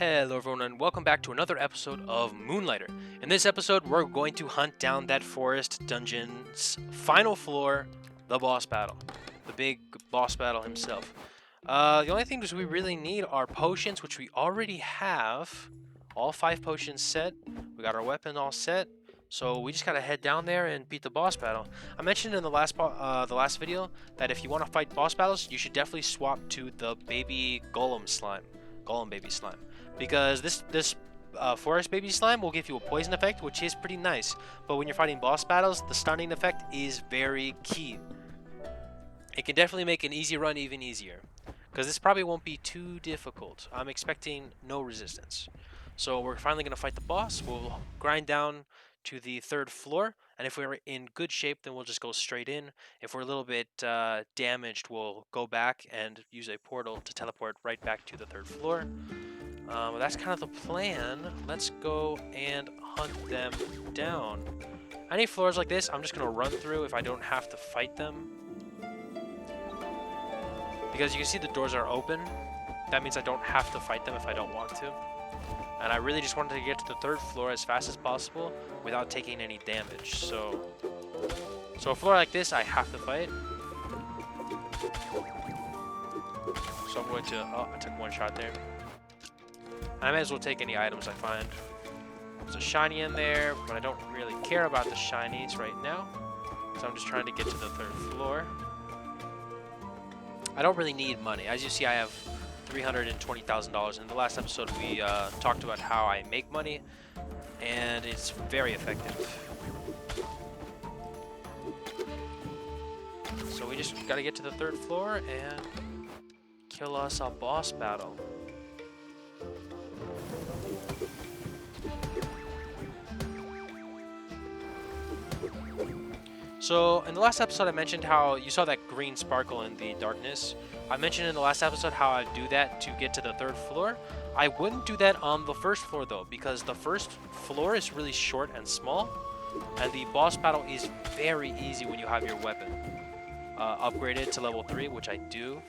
Hello everyone and welcome back to another episode of Moonlighter. In this episode we're going to hunt down that forest dungeon's final floor, the boss battle. The big boss battle himself. The only things we really need are potions, which we already have. All 5 potions set. We got our weapon all set. So we just gotta head down there and beat the boss battle. I mentioned in the last video that if you want to fight boss battles, you should definitely swap to the baby golem baby slime, because this forest baby slime will give you a poison effect, which is pretty nice. But when you're fighting boss battles, the stunning effect is very key. It can definitely make an easy run even easier, because this probably won't be too difficult. I'm expecting no resistance. So we're finally going to fight the boss. We'll grind down to the 3rd floor, and if we're in good shape, then we'll just go straight in. If we're a little bit damaged, we'll go back and use a portal to teleport right back to the 3rd floor. That's kind of the plan. Let's go and hunt them down. Any floors like this, I'm just going to run through if I don't have to fight them. Because you can see the doors are open. That means I don't have to fight them if I don't want to. And I really just wanted to get to the 3rd floor as fast as possible without taking any damage. So a floor like this, I have to fight. So I'm going to... Oh, I took one shot there. I may as well take any items I find. There's a shiny in there, but I don't really care about the shinies right now. So I'm just trying to get to the 3rd floor. I don't really need money. As you see, I have $320,000. In the last episode, we talked about how I make money, and it's very effective. So we just gotta get to the 3rd floor and kill us a boss battle. So, in the last episode I mentioned how you saw that green sparkle in the darkness. I mentioned in the last episode how I do that to get to the 3rd floor. I wouldn't do that on the 1st floor though, because the 1st floor is really short and small, and the boss battle is very easy when you have your weapon upgraded to level 3, which I do.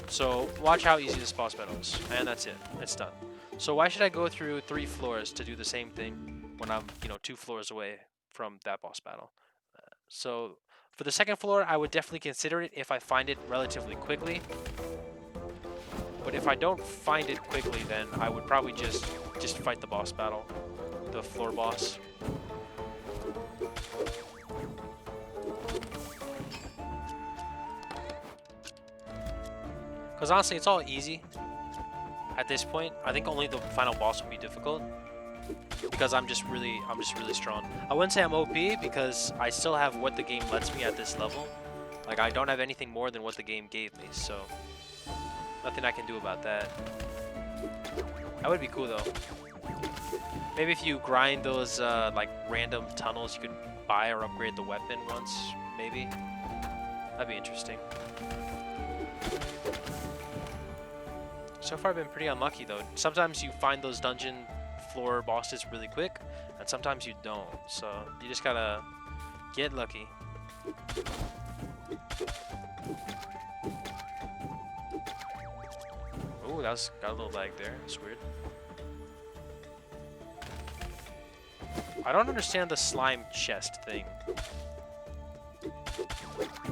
So, watch how easy this boss battle is, and that's it. It's done. So why should I go through 3 floors to do the same thing when I'm, 2 floors away from that boss battle? So for the 2nd floor, I would definitely consider it if I find it relatively quickly. But if I don't find it quickly, then I would probably just fight the boss battle, the floor boss. Because honestly, it's all easy at this point. I think only the final boss will be difficult, because I'm just really strong. I wouldn't say I'm OP, because I still have what the game lets me at this level. Like, I don't have anything more than what the game gave me, so nothing I can do about that. That would be cool though. Maybe if you grind those like random tunnels, you could buy or upgrade the weapon once, maybe. That'd be interesting. So far I've been pretty unlucky though. Sometimes you find those dungeon floor bosses really quick, and sometimes you don't, so you just gotta get lucky. Ooh, got a little lag there. That's weird. I don't understand the slime chest thing.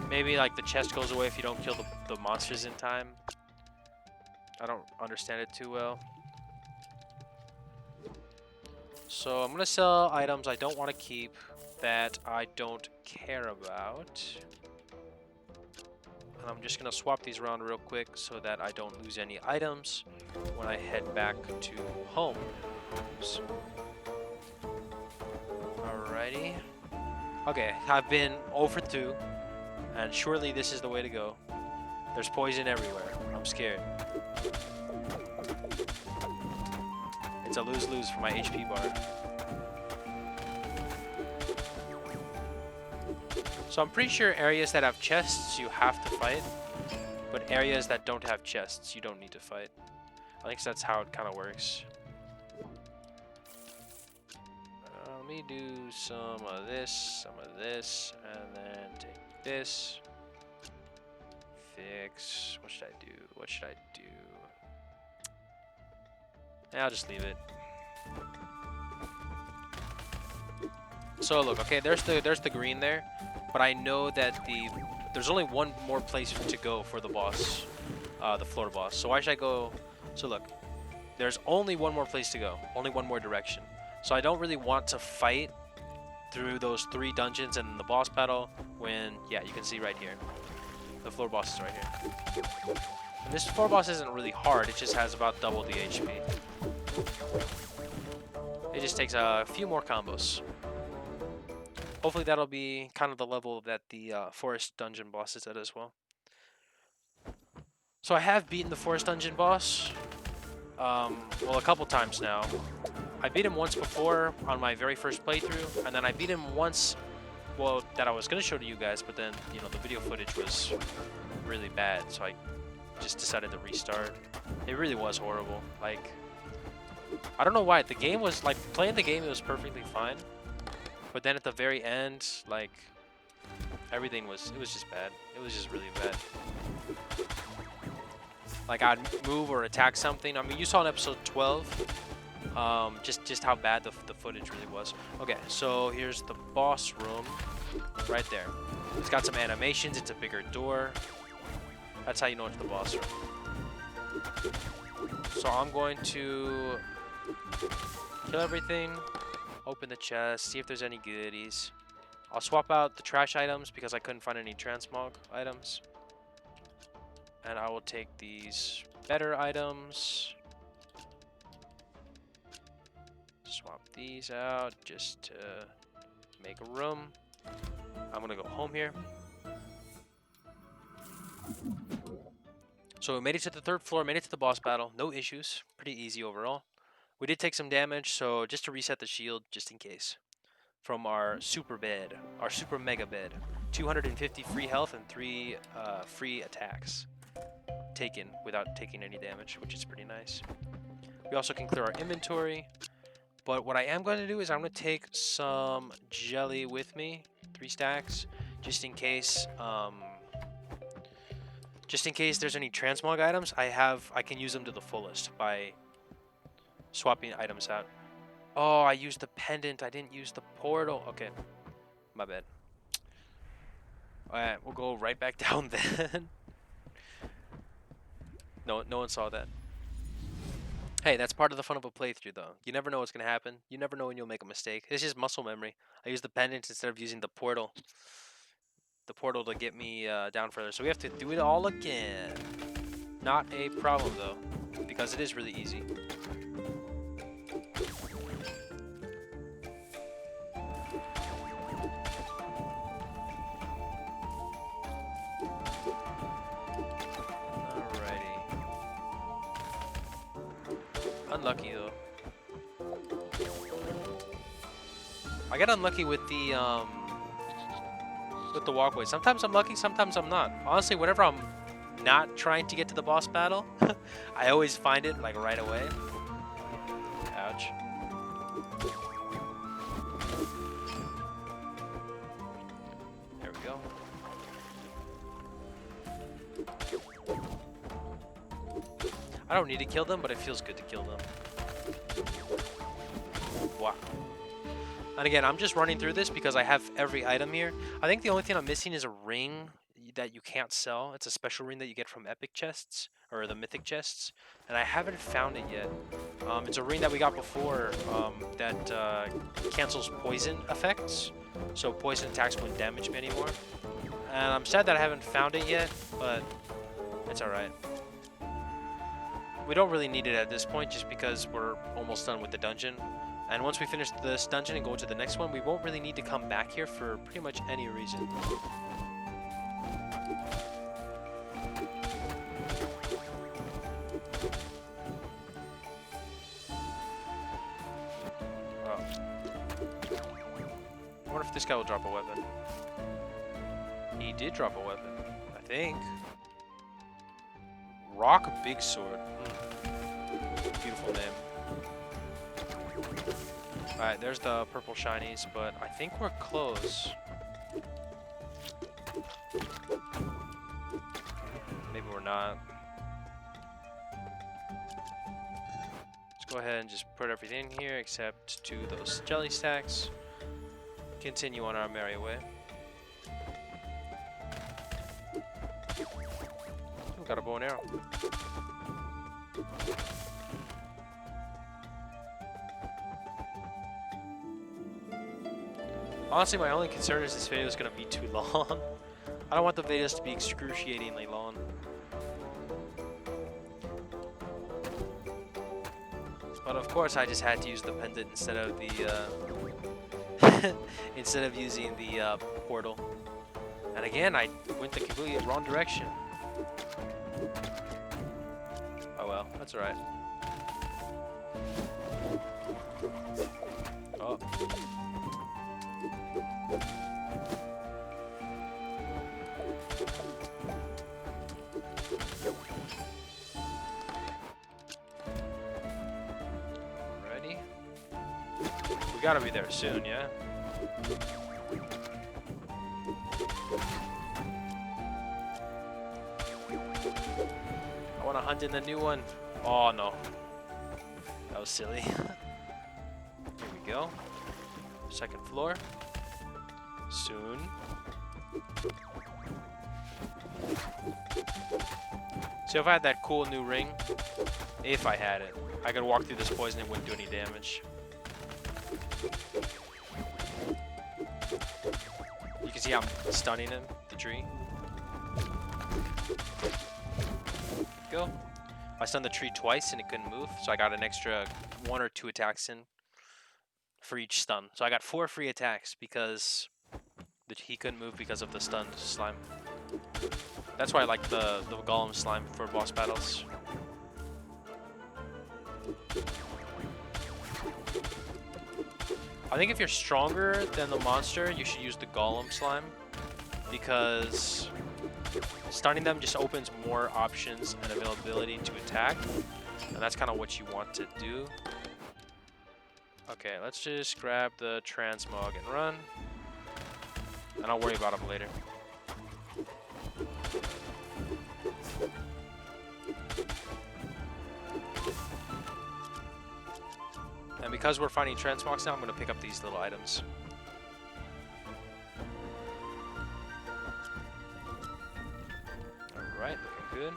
Maybe like the chest goes away if you don't kill the monsters in time. I don't understand it too well. So I'm gonna sell items I don't want to keep, that I don't care about. And I'm just gonna swap these around real quick so that I don't lose any items when I head back to home. Oops. Alrighty. Okay, I've been 0 for 2, and surely this is the way to go. There's poison everywhere. I'm scared. It's a lose-lose for my HP bar. So I'm pretty sure areas that have chests you have to fight, but areas that don't have chests you don't need to fight. I think that's how it kind of works. Let me do some of this, and then take this. Fix. What should I do? I'll just leave it. So look, okay, there's the green there, but I know that there's only one more place to go for the boss, the floor boss. So why should I go? So look, there's only one more place to go, only one more direction. So I don't really want to fight through those 3 dungeons and the boss battle when, yeah, you can see right here, the floor boss is right here. And this floor boss isn't really hard, it just has about double the HP. It just takes a few more combos. Hopefully that'll be kind of the level that the forest dungeon boss is at as well. So I have beaten the forest dungeon boss, well, a couple times now. I beat him once before on my very first playthrough, and then I beat him once, well, that I was going to show to you guys, but then, you know, the video footage was really bad, so I just decided to restart. It really was horrible. Like, I don't know why. The game was, like, playing the game, it was perfectly fine. But then at the very end, like, everything was, it was just bad. It was just really bad. Like, I'd move or attack something. I mean, you saw in episode 12, just how bad the footage really was. Okay, so here's the boss room right there. It's got some animations. It's a bigger door. That's how you know it's the boss room. So I'm going to kill everything. Open the chest, see if there's any goodies. I'll swap out the trash items because I couldn't find any transmog items. And I will take these better items. Swap these out just to make room. I'm gonna go home here. So we made it to the 3rd floor, made it to the boss battle. No issues, pretty easy overall. We did take some damage, so just to reset the shield, just in case. From our super bed, our super mega bed. 250 free health and 3 free attacks. Taken without taking any damage, which is pretty nice. We also can clear our inventory. But what I am going to do is I'm going to take some jelly with me. 3 stacks. Just in case... just in case there's any transmog items, I can use them to the fullest by swapping items out. Oh, I used the pendant. I didn't use the portal. Okay, my bad. Alright, we'll go right back down then. No one saw that. Hey, that's part of the fun of a playthrough, though. You never know what's gonna happen. You never know when you'll make a mistake. It's just muscle memory. I used the pendant instead of using the portal. The portal to get me down further. So we have to do it all again. Not a problem, though, because it is really easy. Unlucky though. I get unlucky with the walkway. Sometimes I'm lucky, sometimes I'm not. Honestly, whenever I'm not trying to get to the boss battle, I always find it like right away. Ouch. There we go. I don't need to kill them, but it feels good to kill them. Wow. And again, I'm just running through this because I have every item here. I think the only thing I'm missing is a ring that you can't sell. It's a special ring that you get from epic chests, or the mythic chests. And I haven't found it yet. It's a ring that we got before that cancels poison effects. So poison attacks wouldn't damage me anymore. And I'm sad that I haven't found it yet, but it's alright. We don't really need it at this point just because we're almost done with the dungeon. And once we finish this dungeon and go to the next one, we won't really need to come back here for pretty much any reason. Oh. I wonder if this guy will drop a weapon. He did drop a weapon, I think. Rock Big Sword. Beautiful name. Alright, there's the purple shinies, but I think we're close. Maybe we're not. Let's go ahead and just put everything in here except to those jelly stacks. Continue on our merry way. Ooh, got a bow and arrow. Honestly, my only concern is this video is going to be too long. I don't want the videos to be excruciatingly long. But of course, I just had to use the pendant instead of the instead of using the portal. And again, I went the completely wrong direction. Oh well, that's alright. Oh. Ready? We gotta be there soon, yeah? I wanna hunt in the new one. Oh no. That was silly. Here we go. Second floor. Soon. So if I had that cool new ring, if I had it, I could walk through this poison and it wouldn't do any damage. You can see I'm stunning him, the tree. Go. I stunned the tree twice and it couldn't move, so I got an extra 1 or 2 attacks in for each stun. So I got 4 free attacks because he couldn't move because of the stunned slime. That's why I like the golem slime for boss battles. I think if you're stronger than the monster, you should use the golem slime, because stunning them just opens more options and availability to attack, and that's kind of what you want to do. Okay, let's just grab the transmog and run, and I'll worry about them later. And because we're finding transmogs now, I'm going to pick up these little items. Alright, looking good.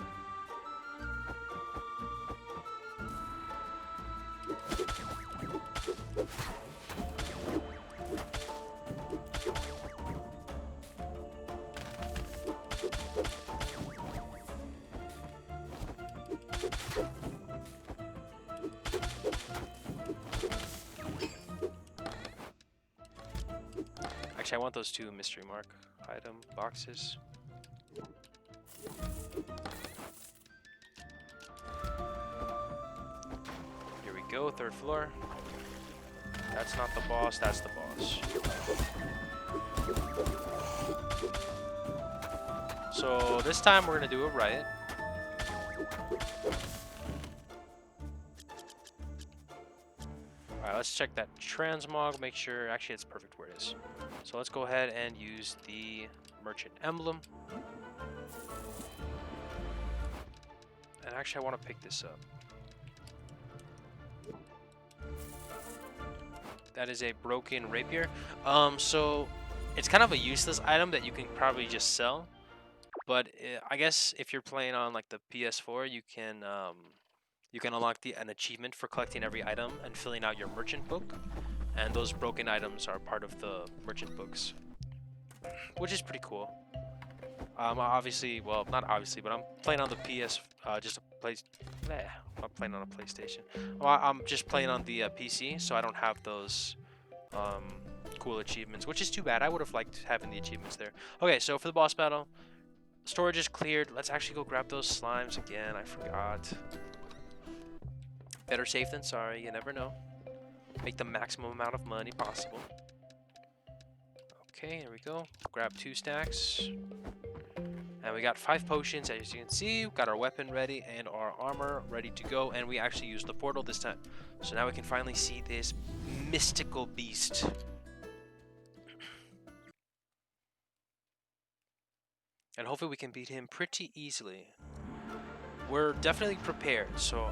Actually, I want those 2 mystery mark item boxes. Here we go, 3rd floor. That's not the boss, that's the boss. So this time we're gonna do it right. Alright, let's check that transmog, make sure, actually it's perfect where it is. So let's go ahead and use the merchant emblem. And actually I want to pick this up. That is a broken rapier. So it's kind of a useless item that you can probably just sell. But I guess if you're playing on like the PS4, you can unlock an achievement for collecting every item and filling out your merchant book. And those broken items are part of the merchant books, which is pretty cool. Obviously, well, not obviously, but I'm playing on the PS, just a place. I'm not playing on a PlayStation. Well, I'm just playing on the PC, so I don't have those cool achievements, which is too bad. I would have liked having the achievements there. Okay, so for the boss battle, storage is cleared. Let's actually go grab those slimes again. I forgot. Better safe than sorry. You never know. Make the maximum amount of money possible. Okay, here we go. Grab 2 stacks. And we got 5 potions, as you can see. We've got our weapon ready and our armor ready to go. And we actually used the portal this time. So now we can finally see this mystical beast. And hopefully we can beat him pretty easily. we're definitely prepared, so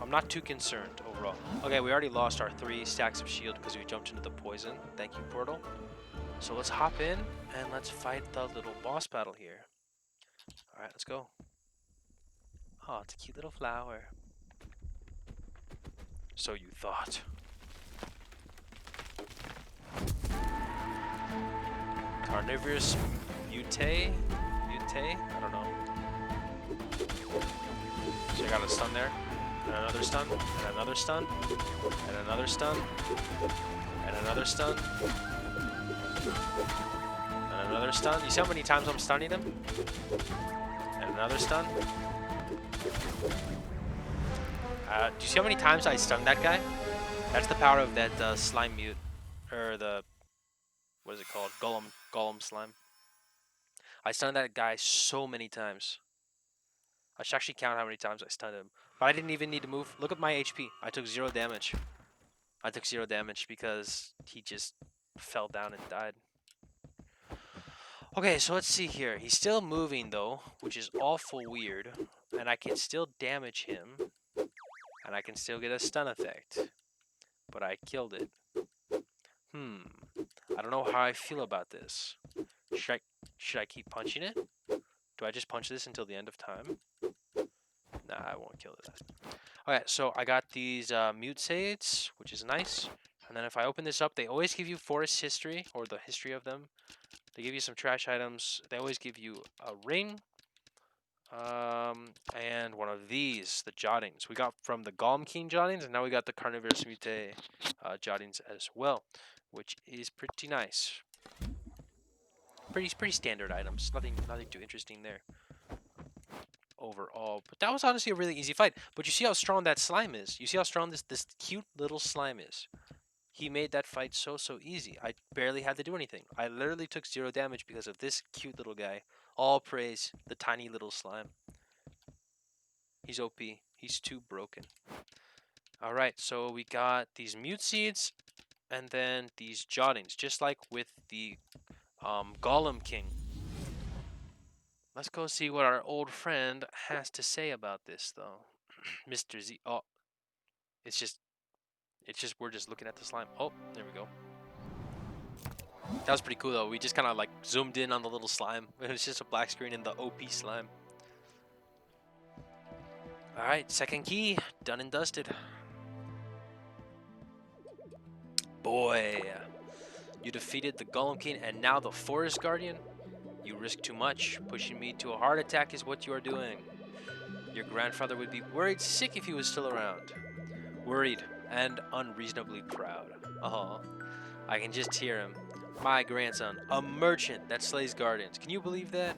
I'm not too concerned overall. Okay, we already lost our 3 stacks of shield because we jumped into the poison. Thank you, Portal. So let's hop in and let's fight the little boss battle here. Alright, let's go. Oh, it's a cute little flower. So you thought. Carnivorous Mute? I don't know. So I got a stun there, and another stun, and another stun, and another stun, and another stun, and another stun. You see how many times I'm stunning him? And another stun. Do you see how many times I stunned that guy? That's the power of that slime mute, or the, what is it called? Golem slime. I stunned that guy so many times. I should actually count how many times I stunned him. But I didn't even need to move. Look at my HP. I took 0 damage. I took 0 damage because he just fell down and died. Okay, so let's see here. He's still moving though, which is awful weird. And I can still damage him. And I can still get a stun effect. But I killed it. I don't know how I feel about this. Should I keep punching it? Do I just punch this until the end of time? Nah, I won't kill it. Okay, so I got these mute sades, which is nice. And then if I open this up, they always give you forest history, or the history of them. They give you some trash items. They always give you a ring. And one of these, the jottings. We got from the Golem King jottings, and now we got the Carnivorous Mute jottings as well, which is pretty nice. Pretty standard items. Nothing too interesting there overall. But that was honestly a really easy fight. But you see how strong that slime is. You see how strong this cute little slime is. He made that fight so easy. I barely had to do anything. I literally took 0 damage because of this cute little guy. All praise the tiny little slime. He's OP. He's too broken. Alright, so we got these mute seeds and then these jottings, just like with the Golem King. Let's go see what our old friend has to say about this, though. Mr. Z. Oh, it's just we're just looking at the slime. Oh, there we go. That was pretty cool, though. We just kind of like zoomed in on the little slime. It was just a black screen in the OP slime. All right, second key, done and dusted. Boy, you defeated the Golem King and now the Forest Guardian. You risk too much. Pushing me to a heart attack is what you are doing. Your grandfather would be worried sick if he was still around. Worried and unreasonably proud. Oh, I can just hear him. My grandson, a merchant that slays guardians. Can you believe that?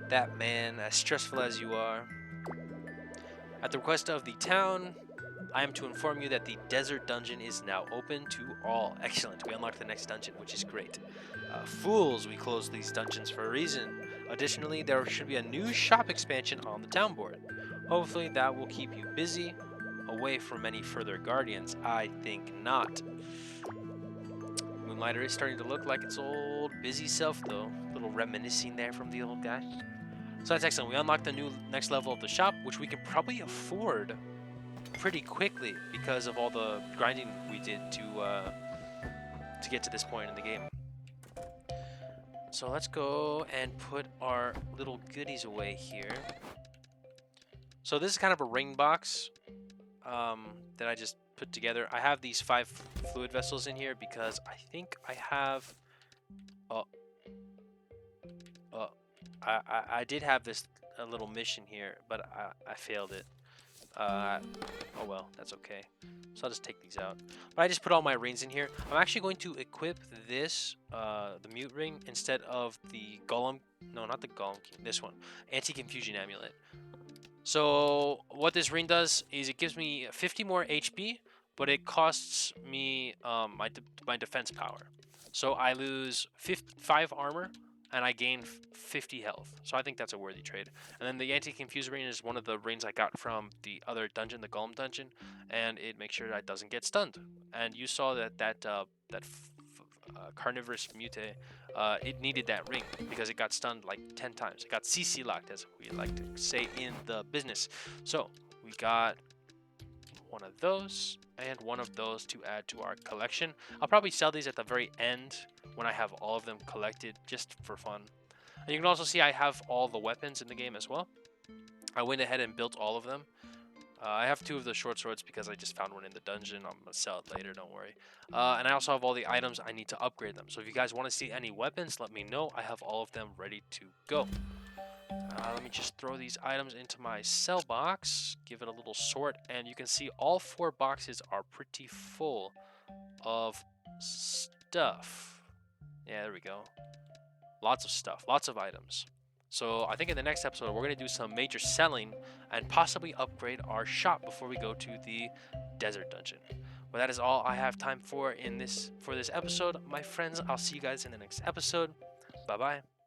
That man, as stressful as you are. At the request of the town, I am to inform you that the desert dungeon is now open to all. Excellent, we unlocked the next dungeon, which is great. Fools, we closed these dungeons for a reason. Additionally, there should be a new shop expansion on the town board. Hopefully that will keep you busy, away from any further guardians. I think not. Moonlighter is starting to look like its old busy self, though. A little reminiscing there from the old guy. So that's excellent. We unlocked the new next level of the shop, which we can probably afford pretty quickly because of all the grinding we did to get to this point in the game. So let's go and put our little goodies away here. So this is kind of a ring box that I just put together. I have these 5 fluid vessels in here because I think I have... I did have this little mission here, but I failed it. Oh well, that's okay. So I'll just take these out. But I just put all my rings in here. I'm actually going to equip this, the mute ring, instead of the golem. No, not the golem king. This one, anti-confusion amulet. So what this ring does is it gives me 50 more HP, but it costs me my defense power. So I lose 5 armor. And I gain 50 health. So I think that's a worthy trade. And then the anti-confuse ring is one of the rings I got from the other dungeon, the Golem dungeon, and it makes sure that it doesn't get stunned. And you saw that Carnivorous Mute it needed that ring because it got stunned like 10 times. It got CC locked, as we like to say in the business. So we got one of those and one of those to add to our collection. I'll probably sell these at the very end when I have all of them collected, just for fun. And you can also see I have all the weapons in the game as well. I went ahead and built all of them. I have 2 of the short swords because I just found one in the dungeon. I'm going to sell it later, don't worry. And I also have all the items I need to upgrade them. So if you guys want to see any weapons, let me know. I have all of them ready to go. Let me just throw these items into my sell box, give it a little sort, and you can see all 4 boxes are pretty full of stuff. Yeah, there we go. Lots of stuff, lots of items. So I think in the next episode, we're going to do some major selling and possibly upgrade our shop before we go to the desert dungeon. Well, that is all I have time for this episode. My friends, I'll see you guys in the next episode. Bye-bye.